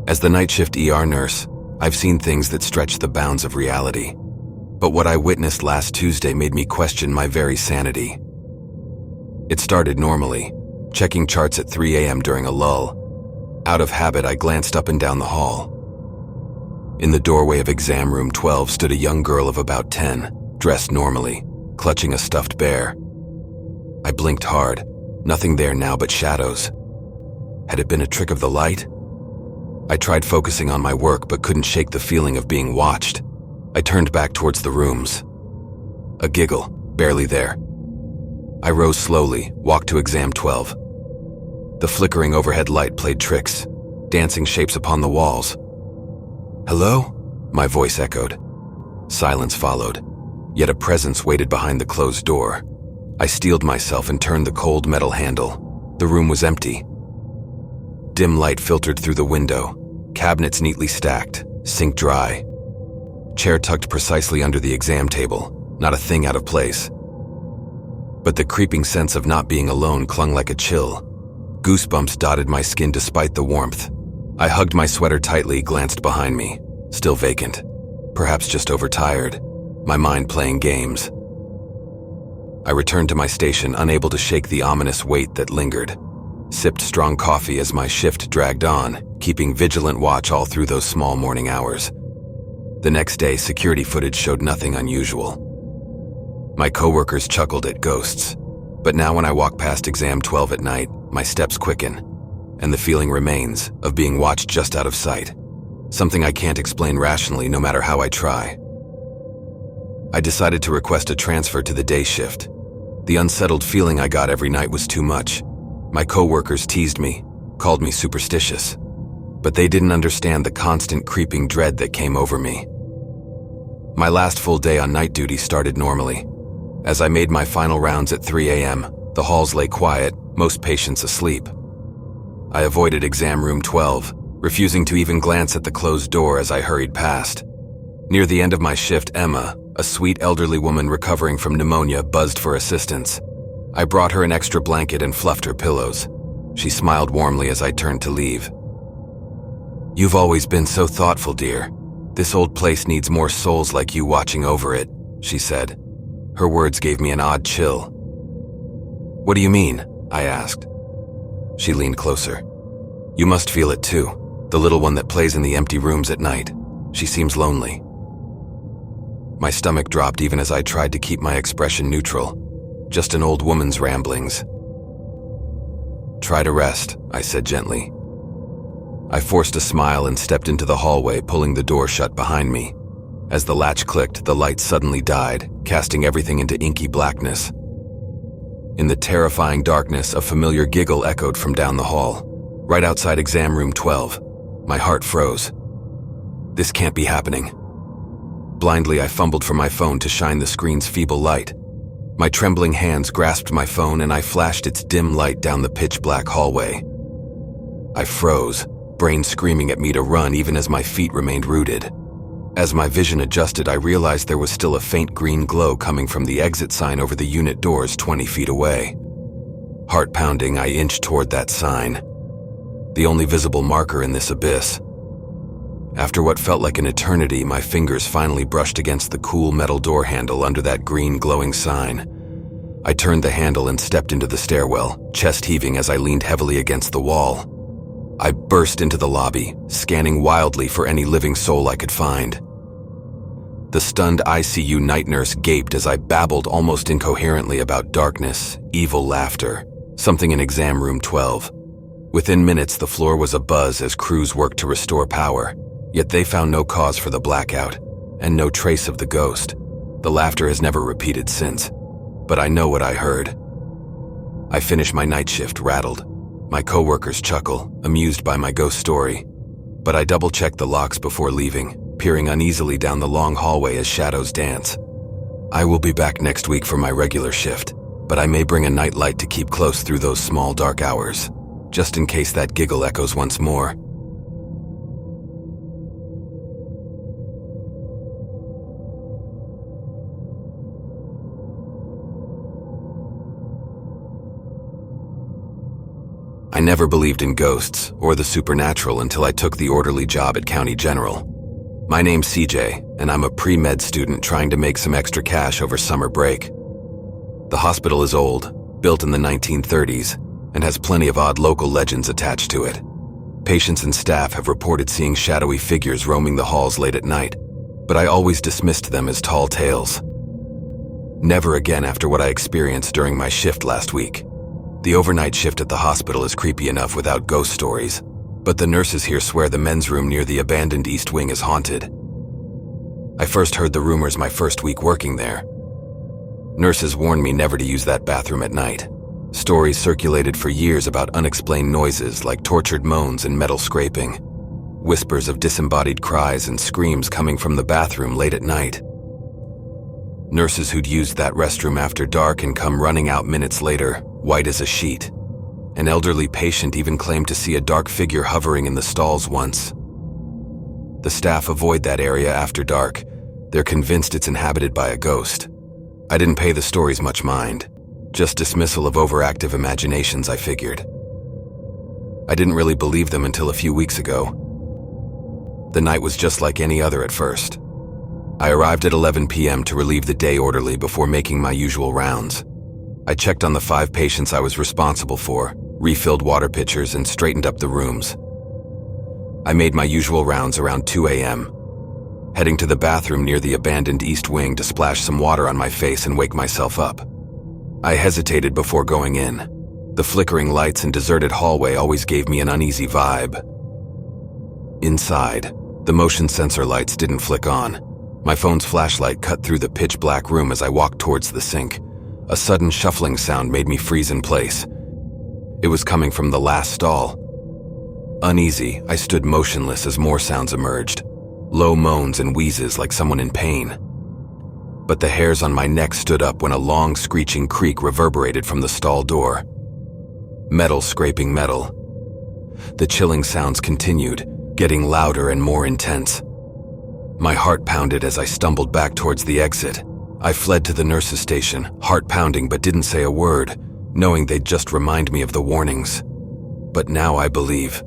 As the night shift ER nurse, I've seen things that stretch the bounds of reality. But what I witnessed last Tuesday made me question my very sanity. It started normally, checking charts at 3 a.m. during a lull. Out of habit, I glanced up and down the hall. In the doorway of exam room 12 stood a young girl of about 10, dressed normally, clutching a stuffed bear. I blinked hard, nothing there now but shadows. Had it been a trick of the light? I tried focusing on my work but couldn't shake the feeling of being watched. I turned back towards the rooms. A giggle, barely there. I rose slowly, walked to exam 12. The flickering overhead light played tricks, dancing shapes upon the walls. "Hello?" my voice echoed. Silence followed, yet a presence waited behind the closed door. I steeled myself and turned the cold metal handle. The room was empty. Dim light filtered through the window, cabinets neatly stacked, sink dry. Chair tucked precisely under the exam table, not a thing out of place. But the creeping sense of not being alone clung like a chill. Goosebumps dotted my skin despite the warmth. I hugged my sweater tightly, glanced behind me. Still vacant. Perhaps just overtired. My mind playing games. I returned to my station, unable to shake the ominous weight that lingered. Sipped strong coffee as my shift dragged on, keeping vigilant watch all through those small morning hours. The next day, security footage showed nothing unusual. My coworkers chuckled at ghosts, but now when I walk past exam 12 at night, my steps quicken, and the feeling remains of being watched just out of sight. Something I can't explain rationally no matter how I try. I decided to request a transfer to the day shift. The unsettled feeling I got every night was too much. My coworkers teased me, called me superstitious, but they didn't understand the constant creeping dread that came over me. My last full day on night duty started normally. As I made my final rounds at 3 a.m., the halls lay quiet, most patients asleep. I avoided exam room 12, refusing to even glance at the closed door as I hurried past. Near the end of my shift, Emma, a sweet elderly woman recovering from pneumonia, buzzed for assistance. I brought her an extra blanket and fluffed her pillows. She smiled warmly as I turned to leave. "You've always been so thoughtful, dear. This old place needs more souls like you watching over it," she said. Her words gave me an odd chill. "What do you mean?" I asked. She leaned closer. "You must feel it too, the little one that plays in the empty rooms at night. She seems lonely." My stomach dropped even as I tried to keep my expression neutral. Just an old woman's ramblings. "Try to rest," I said gently. I forced a smile and stepped into the hallway, pulling the door shut behind me. As the latch clicked, the light suddenly died, casting everything into inky blackness. In the terrifying darkness, a familiar giggle echoed from down the hall, right outside exam room 12. My heart froze. This can't be happening. Blindly, I fumbled for my phone to shine the screen's feeble light. My trembling hands grasped my phone and I flashed its dim light down the pitch-black hallway. I froze, brain screaming at me to run even as my feet remained rooted. As my vision adjusted, I realized there was still a faint green glow coming from the exit sign over the unit doors 20 feet away. Heart pounding, I inched toward that sign, the only visible marker in this abyss. After what felt like an eternity, my fingers finally brushed against the cool metal door handle under that green glowing sign. I turned the handle and stepped into the stairwell, chest heaving as I leaned heavily against the wall. I burst into the lobby, scanning wildly for any living soul I could find. The stunned ICU night nurse gaped as I babbled almost incoherently about darkness, evil laughter, something in exam room 12. Within minutes, the floor was abuzz as crews worked to restore power, yet they found no cause for the blackout, and no trace of the ghost. The laughter has never repeated since, but I know what I heard. I finished my night shift, rattled. My coworkers chuckle, amused by my ghost story, but I double-checked the locks before leaving, peering uneasily down the long hallway as shadows dance. I will be back next week for my regular shift, but I may bring a night light to keep close through those small dark hours, just in case that giggle echoes once more. I never believed in ghosts or the supernatural until I took the orderly job at County General. My name's CJ, and I'm a pre-med student trying to make some extra cash over summer break. The hospital is old, built in the 1930s, and has plenty of odd local legends attached to it. Patients and staff have reported seeing shadowy figures roaming the halls late at night, but I always dismissed them as tall tales. Never again after what I experienced during my shift last week. The overnight shift at the hospital is creepy enough without ghost stories, but the nurses here swear the men's room near the abandoned East Wing is haunted. I first heard the rumors my first week working there. Nurses warned me never to use that bathroom at night. Stories circulated for years about unexplained noises like tortured moans and metal scraping, whispers of disembodied cries and screams coming from the bathroom late at night. Nurses who'd used that restroom after dark and come running out minutes later, white as a sheet. An elderly patient even claimed to see a dark figure hovering in the stalls once. The staff avoid that area after dark. They're convinced it's inhabited by a ghost. I didn't pay the stories much mind. Just dismissal of overactive imaginations, I figured. I didn't really believe them until a few weeks ago. The night was just like any other at first. I arrived at 11 p.m. to relieve the day orderly before making my usual rounds. I checked on the 5 patients I was responsible for, refilled water pitchers, and straightened up the rooms. I made my usual rounds around 2 a.m., heading to the bathroom near the abandoned East Wing to splash some water on my face and wake myself up. I hesitated before going in. The flickering lights and deserted hallway always gave me an uneasy vibe. Inside, the motion sensor lights didn't flick on. My phone's flashlight cut through the pitch-black room as I walked towards the sink. A sudden shuffling sound made me freeze in place. It was coming from the last stall. Uneasy, I stood motionless as more sounds emerged. Low moans and wheezes like someone in pain. But the hairs on my neck stood up when a long screeching creak reverberated from the stall door. Metal scraping metal. The chilling sounds continued, getting louder and more intense. My heart pounded as I stumbled back towards the exit. I fled to the nurse's station, heart pounding but didn't say a word, knowing they'd just remind me of the warnings. But now I believe.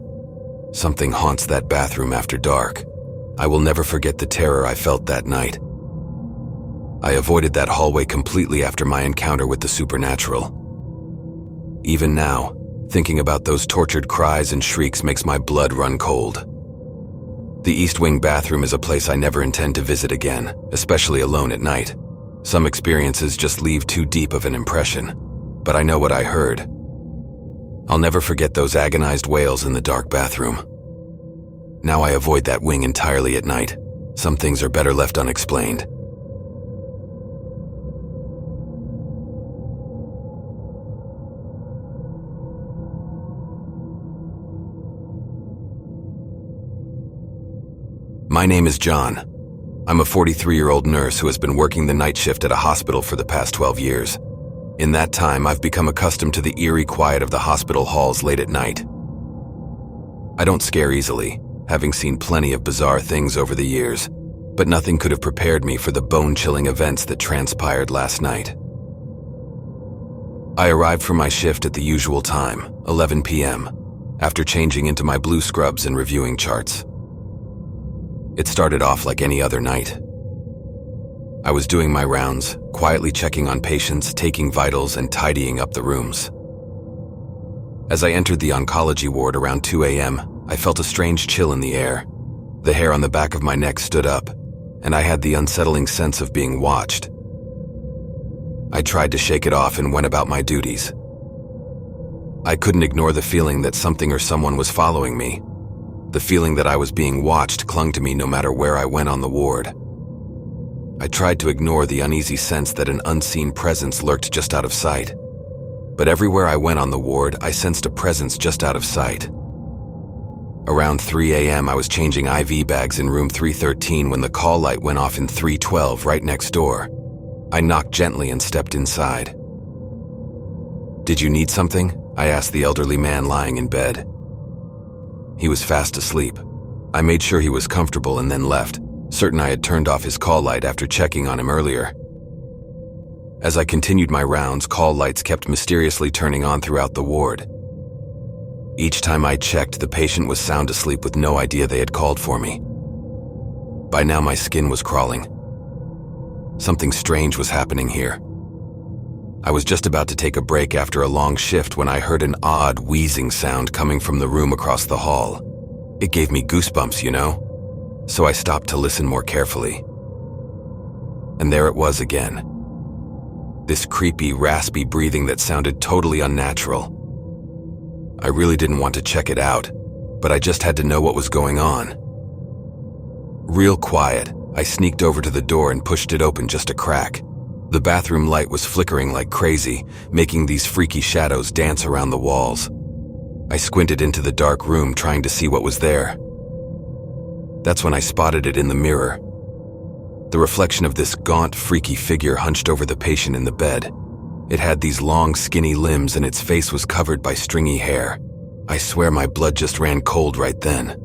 Something haunts that bathroom after dark. I will never forget the terror I felt that night. I avoided that hallway completely after my encounter with the supernatural. Even now, thinking about those tortured cries and shrieks makes my blood run cold. The East Wing bathroom is a place I never intend to visit again, especially alone at night. Some experiences just leave too deep of an impression, but I know what I heard. I'll never forget those agonized wails in the dark bathroom. Now I avoid that wing entirely at night. Some things are better left unexplained. My name is John. I'm a 43-year-old nurse who has been working the night shift at a hospital for the past 12 years. In that time, I've become accustomed to the eerie quiet of the hospital halls late at night. I don't scare easily, having seen plenty of bizarre things over the years, but nothing could have prepared me for the bone-chilling events that transpired last night. I arrived for my shift at the usual time, 11 p.m., after changing into my blue scrubs and reviewing charts. It started off like any other night. I was doing my rounds, quietly checking on patients, taking vitals, and tidying up the rooms. As I entered the oncology ward around 2 a.m., I felt a strange chill in the air. The hair on the back of my neck stood up, and I had the unsettling sense of being watched. I tried to shake it off and went about my duties. I couldn't ignore the feeling that something or someone was following me. The feeling that I was being watched clung to me no matter where I went on the ward. I tried to ignore the uneasy sense that an unseen presence lurked just out of sight. But everywhere I went on the ward, I sensed a presence just out of sight. Around 3 a.m., I was changing IV bags in room 313 when the call light went off in 312 right next door. I knocked gently and stepped inside. "Did you need something?" I asked the elderly man lying in bed. He was fast asleep. I made sure he was comfortable and then left, certain I had turned off his call light after checking on him earlier. As I continued my rounds, call lights kept mysteriously turning on throughout the ward. Each time I checked, the patient was sound asleep with no idea they had called for me. By now my skin was crawling. Something strange was happening here. I was just about to take a break after a long shift when I heard an odd wheezing sound coming from the room across the hall. It gave me goosebumps, you know? So I stopped to listen more carefully. And there it was again. This creepy, raspy breathing that sounded totally unnatural. I really didn't want to check it out, but I just had to know what was going on. Real quiet, I sneaked over to the door and pushed it open just a crack. The bathroom light was flickering like crazy, making these freaky shadows dance around the walls. I squinted into the dark room trying to see what was there. That's when I spotted it in the mirror. The reflection of this gaunt, freaky figure hunched over the patient in the bed. It had these long, skinny limbs and its face was covered by stringy hair. I swear my blood just ran cold right then.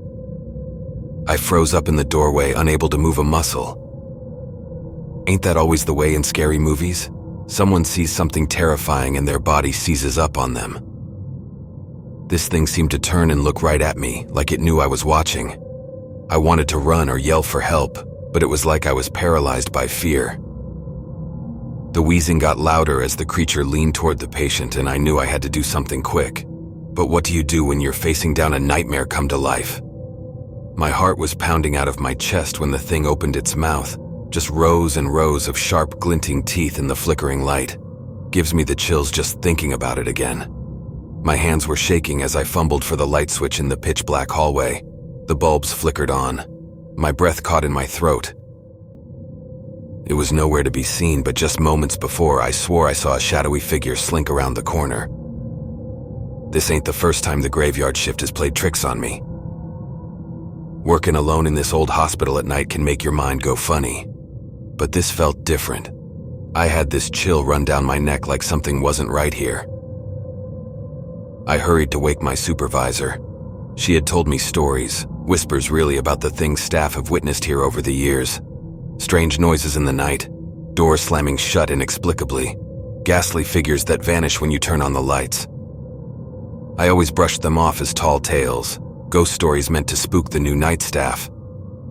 I froze up in the doorway, unable to move a muscle. Ain't that always the way in scary movies? Someone sees something terrifying and their body seizes up on them. This thing seemed to turn and look right at me, like it knew I was watching. I wanted to run or yell for help, but it was like I was paralyzed by fear. The wheezing got louder as the creature leaned toward the patient, and I knew I had to do something quick. But what do you do when you're facing down a nightmare come to life? My heart was pounding out of my chest when the thing opened its mouth, just rows and rows of sharp, glinting teeth in the flickering light. Gives me the chills just thinking about it again. My hands were shaking as I fumbled for the light switch in the pitch-black hallway. The bulbs flickered on. My breath caught in my throat. It was nowhere to be seen, but just moments before, I swore I saw a shadowy figure slink around the corner. This ain't the first time the graveyard shift has played tricks on me. Working alone in this old hospital at night can make your mind go funny. But this felt different. I had this chill run down my neck like something wasn't right here. I hurried to wake my supervisor. She had told me stories, whispers really, about the things staff have witnessed here over the years. Strange noises in the night, doors slamming shut inexplicably, ghastly figures that vanish when you turn on the lights. I always brushed them off as tall tales, ghost stories meant to spook the new night staff.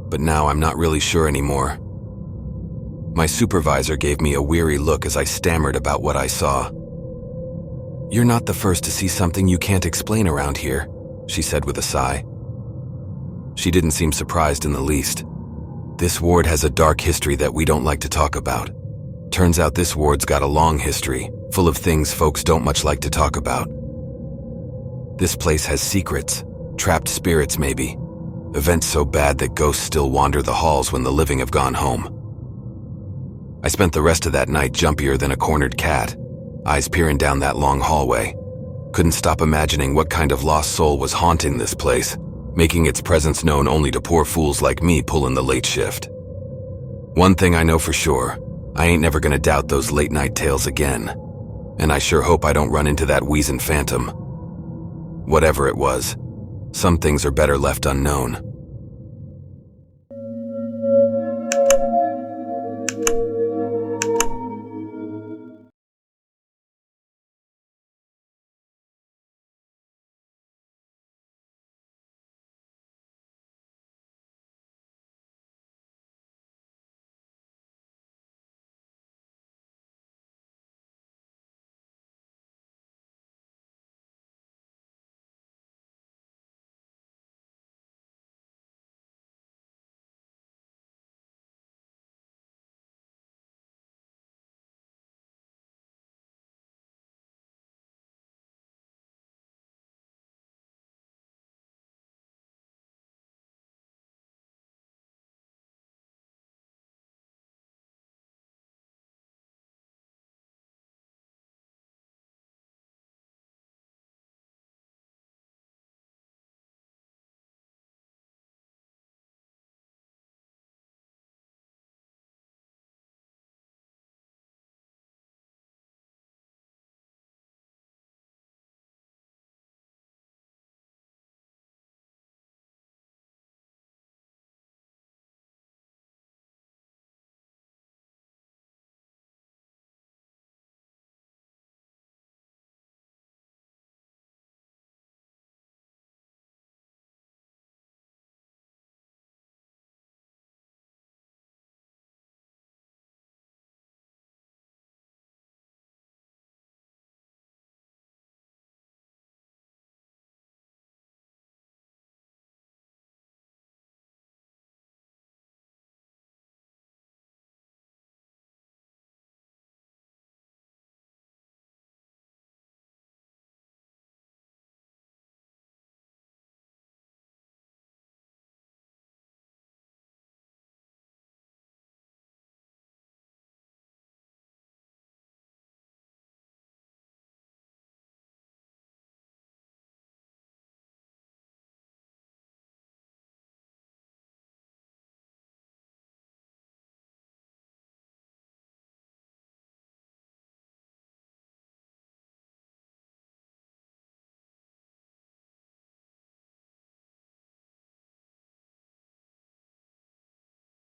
But now I'm not really sure anymore. My supervisor gave me a weary look as I stammered about what I saw. "You're not the first to see something you can't explain around here," she said with a sigh. She didn't seem surprised in the least. "This ward has a dark history that we don't like to talk about. Turns out this ward's got a long history, full of things folks don't much like to talk about. This place has secrets, trapped spirits maybe, events so bad that ghosts still wander the halls when the living have gone home." I spent the rest of that night jumpier than a cornered cat, eyes peering down that long hallway. Couldn't stop imagining what kind of lost soul was haunting this place, making its presence known only to poor fools like me pulling the late shift. One thing I know for sure, I ain't never gonna doubt those late night tales again. And I sure hope I don't run into that wheezing phantom. Whatever it was, some things are better left unknown.